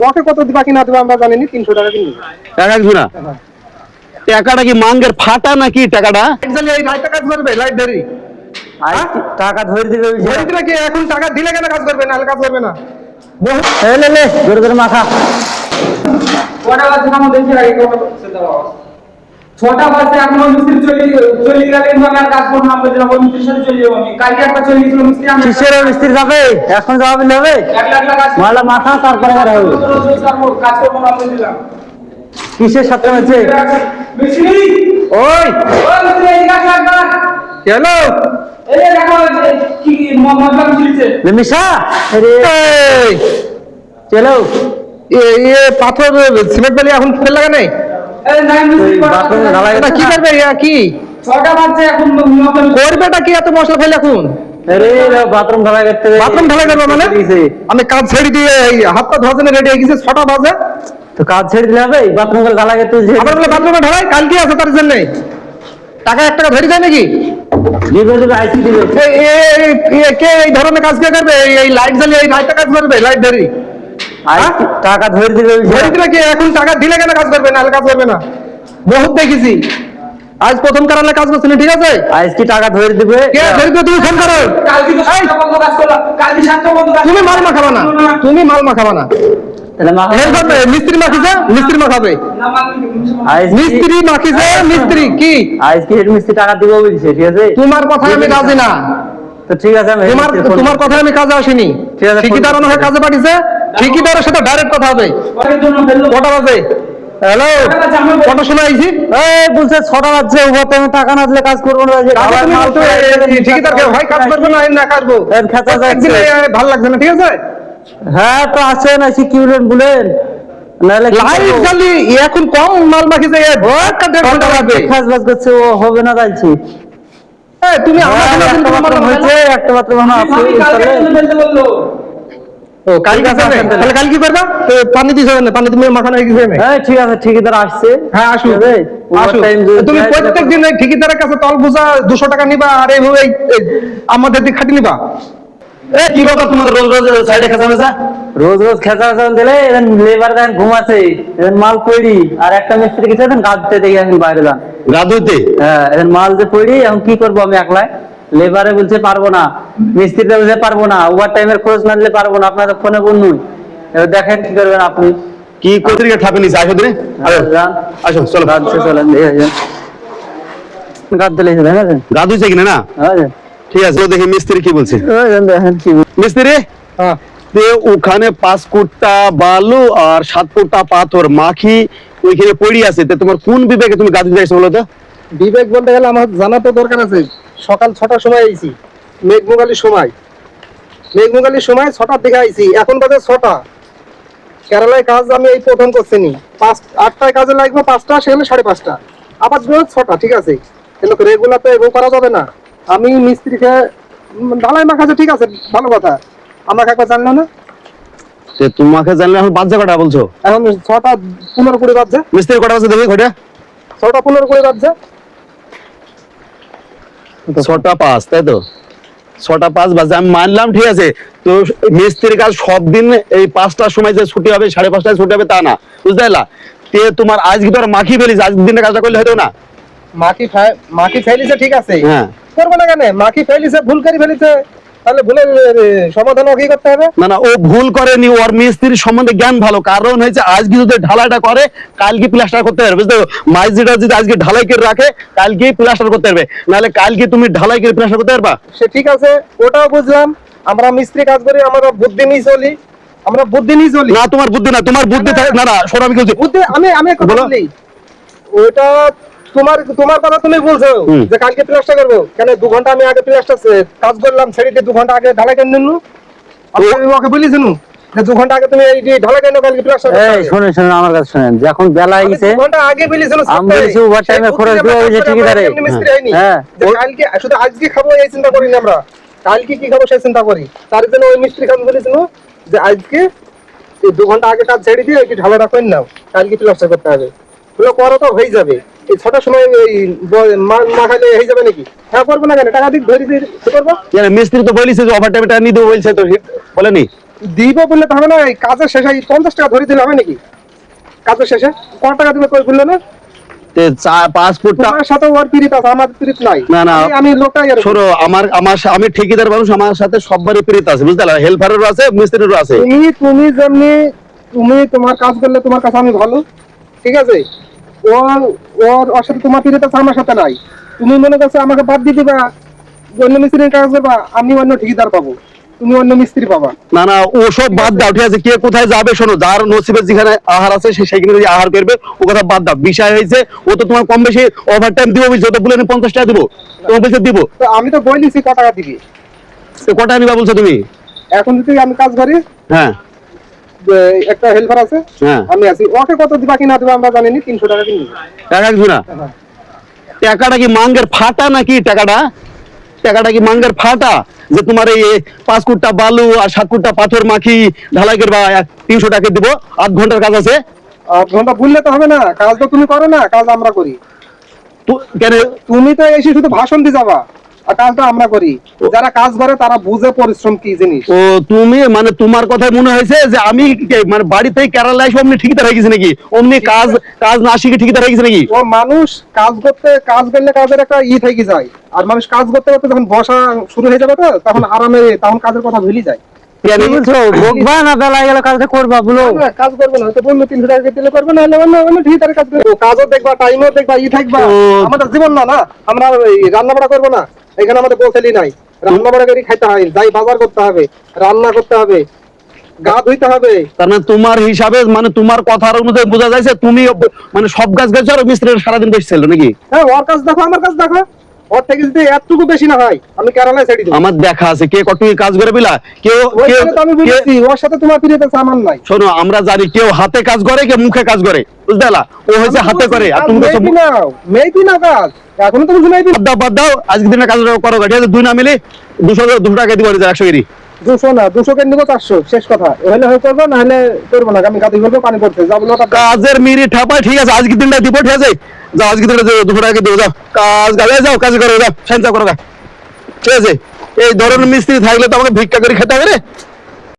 ওকে কত দিবা কি না দিবা আমরা জানি না, 300 টাকা কিনবি। টাকা কিছু না, টাকাটা কি মাঙ্গের ফাটা নাকি টাকাটা? এই লাইট কাজ করবে, লাইট ধরি টাকা ধরে দিবে ধরে দিলে কি এখন টাকা দিলে কেন কাজ করবে, নাহলে কাজ করবে না। লে জোরে জোরে মাখা। কটা বাজে নাম দেখি আগে কত সেটা বাবা 6টা বাজে এখনো মিস্ত্রি চলে গেলেন আমি আর কাজ করব না, বলছিলাম ওই মিস্ত্রির সাথে চলে যাব আমি। কালকে একটা চলে গেছিল মিস্ত্রি, আমি কিসের মিস্ত্রি যাবে এখন, যাবে নেবে 1 লাখ টাকা কাজ মালা মাথা তারপরে আর হবে কাজ করব না বলছিলাম। কিসের সাথে হচ্ছে মিস্ত্রি ওই মিস্ত্রি এই কাজ লাগবে হ্যালো এই দেখো কি মতলব চলছে মিশা আরে চলো এ পাথর সিমেন্ট বালি এখন ফেল লাগা নেই, এই নাই মিস্ত্রি বাথরুমে ঢালাই এটা কি করবে কি 6টা বাজে এখন করবেটা কি এত মশলা ফেলে এখন? আরে বাথরুম ঢালাই করতে বাথরুম ঢালাই করবে মানে? আমি কাজ ছেড়ে দিয়ে এই হাত পা ধোয়ার জন্য রেডি হয়ে গেছি, 6টা বাজে। তো কাজ ছেড়ে দিলে হবে, বাথরুম ঢালাই করতে আবার বলে বাথরুমে ঢালাই কালকে আছে তার জন্য টাকা 1 টাকা ধরে যায় নাকি? দিবে দিবে আইসি দিবে কে এই ধরনের কাজ কে করবে? এই লাইট জ্বালিয়ে এই লাইটটা কাজ করবে, লাইট ধরি টাকা ধরে দিবে ধরে দিলে কি এখন টাকা দিলে কেন কাজ করবে, নাহলে কাজ করবে না। বহুত দেখেছি, আজ প্রথম কারণে কাজ করছেন, ঠিক আছে? আইস কি টাকা ধরে দিবে কে ধরে দিবে? তুমি ফোন করো। কালকে তো 7টা বন্ধ কাজ করলাম, কালকে 7টা বন্ধ কাজ তুমি মাল মাখাবা না, তুমি মাল মাখাবা না। তাহলে মাখা এই করবে, মিস্ত্রি মাখিছে, মিস্ত্রি মাখাবে। না মানে আইস মিস্ত্রি মাখিছে, মিস্ত্রি কি? আইস কি হেড মিস্ত্রি টাকা দিবে বলছে, ঠিক আছে? তোমার কথায় আমি রাজি না, তো ঠিক আছে আমি তোমার কথায় আমি কাজে আসিনি। ঠিক আছে, ঠিকিদার হয়ে কাজে পাঠিয়েছে, ঠিকিদারের সাথে ডাইরেক্ট কথা হবে। পরের জন্য ফেললো কটা বাজে? হ্যালো, কটার সময় আইছি? এই বলছে 6টা বাজছে, ওভার টাইমে টাকা না দিলে কাজ করবো না। যে টাকা তুমি বলছো, ঠিকিদারকে হয় কাজ করবে না, না করবো। খেতা যাচ্ছে একদিন ভালো লাগছে না, ঠিক আছে? হ্যাঁ তো আসেন, আসি কি বলেন বলেন, নাহলে লাইট জ্বালি এখন কম মাল মাখিছে, 1.5 ঘন্টা লাগবে। কাজ বাজ করছে, ও হবে না যাইছি। তুমি আমার হ্যাঁ, জন্য একটা তুমি বাথরুম মাল হয়েছে, একটা বাথরুম আছে আমি কালকে ফেলতে বললো ও কাল কি করবে? তাহলে কাল কি করবে? পানি দিছ না, পানি তুমি মাখানো হয়ে গেছে না? হ্যাঁ ঠিক আছে, ঠিকাদার আসছে। হ্যাঁ আসো, ঠিক আছে? আসো। overtime যদি তুমি দেয়, প্রত্যেকদিন এই ঠিকাদারের কাছে তল বোঝা 200 টাকা নিবা, আর এইভাবে আমাদের দিকে খাটি নিবা। কি কথা তোমার রোজ রোজ সাইডে খাতা মেশা? রোজ রোজ খেতা দিলে এখানে লেবার দেন ঘুমাছে, এখানে মাল পড়ি, আর একটা মিস্ত্রি গেছে এখন গাছতে দেখি এখন বাইরে যান। গাধুইতে হ্যাঁ এখন মাল যে পড়ি, এখন কি করবো আমি একলাই? লেবারে বলছে পারবো না, মিস্ত্রিটা বলছে পারবো না, ওভার টাইমের খরচ না দিলে পারবো না, আপনাদের ফোনে বলুন। এবার দেখেন কি করবেন আপনি। কি কোত্রিকা ঠাপে নিছে? আসো দিনে যান, আসো, চলো। গাছতে চলেন, গাছ দিলে দেখেন। গাধুইছে কিনা না? হ্যাঁ ঠিক আছে, দেখি মিস্ত্রি কি বলছে। দেখেন কি মিস্ত্রি হ্যাঁ, তে ওখানে 5 ফুটটা বালু আর 7 ফুটটা পাথর মাখি ওইখানে পড়ি আছে, তে তোমার কোন বিবেকে তুমি গাধুইতে যাইছো বলো তো? বিবেক বলতে গেলে আমার জানা তো দরকার আছে। সকাল 6টার সময় আইছি, মেঘমুগালির সময়, মেঘমুগালির সময় 6টার দিকে আইছি, এখন বাজে 6টা। কেরালায় কাজ আমি এই প্রথম করছিনি, 8টায় কাজে লাগবে, 5টা সেখানে 5:30, আবার 6টা, ঠিক আছে? কিন্তু রেগুলার তো এগুলো করা যাবে না। আমি মিস্ত্রিকে ঢালাই মাখাছে, ঠিক আছে, ভালো কথা, আমাকে একবার জানলো না। তে তোমাকে জানলে এখন বাজে কটা বলছো? এখন 6:15 বাজছে, মিস্ত্রি কটা বাজে দেখি ঘটে? 6:15 বাজছে। 6টা 5, তাই তো? 6টা 5 বাজে, আমি মানলাম, ঠিক আছে। তো মিস্ত্রির কাজ সব দিন এই 5টার সময় যে ছুটি হবে, 5:30টায় ছুটি হবে তা না, বুঝতে পারলা? তে তোমার আজকে তো আর মাখি ফেলিস, আজকের দিনে কাজটা করলে হতো না? মাটি ফেলিছে, ঠিক আছে, হ্যাঁ, করবো না কেন? মাটি ফেলিছে, ভুল করে ফেলিছে, তাহলে ভুলের সমাধান কি করতে হবে? না না, ও ভুল করেনি, ওর মিস্ত্রির সম্বন্ধে জ্ঞান ভালো। কারণ হয়েছে আজকে যদি ঢালাইটা করে, কালকে প্লাস্টার করতে পারবে, বুঝতে পারো? মাইজিটা যদি আজকে ঢালাই করে রাখে, কালকে প্লাস্টার করতে পারবে, নাহলে কালকে তুমি ঢালাই করে প্লাস্টার করতে পারবা? সে ঠিক আছে, ওটাও বুঝলাম। আমরা মিস্ত্রি কাজ করি, আমরা বুদ্ধি নিয়ে চলি, আমরা বুদ্ধি নিয়ে চলি। না, তোমার বুদ্ধি না, তোমার বুদ্ধি থাকে না। না শোনো, আমি বলছি বুদ্ধি আমি একটা কথা বলো। বলি, ওটা তোমার কথা তুমি বলছো যে কালকে প্লাস্টার করবো, কেন 2 ঘন্টা আমি আগে প্লাস্টার কাজ করলাম, ছেড়ে দিয়ে 2 ঘন্টা আগে ঢালাই করে নিন। আমি ওকে বলেছি যে 2 ঘন্টা আগে তুমি এই ঢালাই করে কালকে প্লাস্টার এই শুনেন শুনেন আমার কাছে শুনেন, যখন বেলা আইছে 2 ঘন্টা আগে বলেছি, আমি বলেছি ওভার টাইমের খরচ দিতে হবে যে ঠিকাদারে। হ্যাঁ কালকে শুধু আজকে খাবো এই চিন্তা করি না, আমরা কালকে কি খাবো সেই চিন্তা করি। তার জন্য ওই মিস্ত্রি কাজ বলেছিল যে আজকে এই 2 ঘন্টা আগে কাজ ছেড়ে দিয়ে একটু ঢালাইটা করে নাও, কালকে প্লাস্টার করতে হবে। ওগুলো করো তো হয়ে যাবে, এই 6টার সময় মাখালে হয়ে যাবে নাকি? হ্যাঁ করবো না কেন? টাকা দিক ধরে দিয়ে করবো। মিস্ত্রি তো বলেছে যে ওভার টাইমটা নিয়ে দেবো বলছে, তো বলেনি? দিব বললে তো হবে না, এই কাজের শেষে এই 50 টাকা ধরে দিলে হবে নাকি? কাজের শেষে কত টাকা দিবে কই বললে না? তে 4-5 ফুটটা তোমার সাথে ওর পিরিত আছে, আমার পিরিত নাই। না, না। আমি লোকটাই আর শোনো, আমি ঠিকাদার মানুষ, আমার সাথে সবারই প্রীত আছে, বুঝতে পারলে, হেল্পারেরও আছে, মিস্ত্রিরও আছে। তুমি যেমনি, তুমি তোমার কাজ করলে তোমার কাছে আমি ভালো, ঠিক আছে? ওর সাথে তোমার পিরিত আছে, আমার সাথে নাই। তুমি মনে করছো আমাকে বাদ দিয়ে দিবা, অন্য মিস্ত্রির কাজ করবা, আমি অন্য ঠিকাদার পাবো, তুমি অন্য মিস্ত্রি পাবা। না, না, ওসব বাদ দাও, ঠিক আছে? কে কোথায় যাবে শোনো, যার নসিবের যেখানে আহার আছে সে সেখানে যদি আহার করবে, ও কথা বাদ দাও। বিষয় হয়েছে ও তো তোমার কম বেশি ওভার টাইম দিব, বুঝছো? তো বলে 50 টাকা দিব, তোমার বলছে দিব। তো আমি তো বলিছি কত টাকা দিবি। তো কটা নিবা বলছো তুমি? এখন যদি আমি কাজ করি, হ্যাঁ, একটা হেল্পার আছে, হ্যাঁ। আমি আছি, ওকে কত দিবা কি না দিবা আমরা জানি না, 300 টাকা কিনবো। টাকা কিছু না। টাকাটা কি মাঙ্গের ফাটা নাকি? টাকাটা কি মাঙ্গের ফাটা যে তোমার এই 5 কুট্টা বালু আর 7 কুট্টা পাথর মাখি ঢালাই করবা 300 টাকা দিব? 8 ঘন্টার কাজ আছে। 8 ঘন্টা বললে তো হবে না, কাজ তো তুমি করো না, কাজ আমরা করি। তো কেন? তুমি তো এসে শুধু ভাষণ দিয়ে যাবা, আর কাজটা আমরা করি। যারা কাজ করে তারা বুঝে পরিশ্রম কি জিনিস। ও তুমি মানে তোমার কথাই মনে হয়েছে যে আমি মানে বাড়িতেই কেরালা এসে অমনি ঠিকঠাক হয়ে গেছে নাকি? অমনি কাজ না শিখে ঠিকঠাক হয়ে গেছে নাকি? ও মানুষ কাজ করলে কাজের একটা থেকে যায়, আর মানুষ কাজ করতে করতে যখন বসা শুরু হয়ে যাবে তো তখন আরামে, তখন কাজের কথা ভুলি যায়। কেন? কি বলছো? বকবা না বেলায় গেলে কাজটা করবা বলো? কাজ করবে না, হয়তো বললো 300 টাকা দিলে করবে না, অন্য ঠিকাদারের কাজ করবে। কাজও দেখবা, টাইমও দেখবা, থাকবা। আমাদের জীবন না, আমরা রান্না বাড়া করবো না, এখানে আমাদের বসেলি নাই। রান্না বাড়া করে খাইতে হয়, যাই বাজার করতে হবে, রান্না করতে হবে, গা ধুইতে হবে। তার মানে তোমার হিসাবে, মানে তোমার কথার অনুযায়ী বোঝা যাচ্ছে তুমি মানে সব কাজ করছো আর মিস্ত্রির সারাদিন বসেছিল নাকি? হ্যাঁ, ওর কাজ দেখো, আমার কাজ দেখো। ওর থেকে যদি একটুকু বেশি না হয় আমি কেরালায় ছেড়ে দেবো। আমার দেখা আছে কে কতটুকু কাজ করে বিলা, কেউ ওইখানে তো আমি বলেছি, ওর সাথে তোমার পিরিয়ড আছে, আমার নাই। শোনো, আমরা জানি কেউ হাতে কাজ করে, কেউ মুখে কাজ করে, বুঝতে পারলা? ও হয়েছে হাতে করে, আর তুমি বলছো মেয়েটি না কাজ, এখনো তুমি মেয়েটি। বাদ দাও, আজকে দিনে কাজ করো, ঠিক আছে? 2 না মিলে 200 টাকা দিব, 100 কেজি। 200 না, 200 কে নিবো 400, শেষ কথা। হলে হয় করবো, না হলে করবো না। আমি গাদি করবো, পানি পড়ছে, যাবো না। কাজের মিরি ঠাপায়, ঠিক আছে? আজকে দিনটা দিব, ঠিক আছে? যাও, আজকে দিনটা 200 টাকা দিব, যাও যাও কাজ করো, যাও সাইন করো, ঠিক আছে? এই ধরনের মিস্ত্রি থাকলে তো আমাকে ভিক্ষা করে খেতে হবে রে।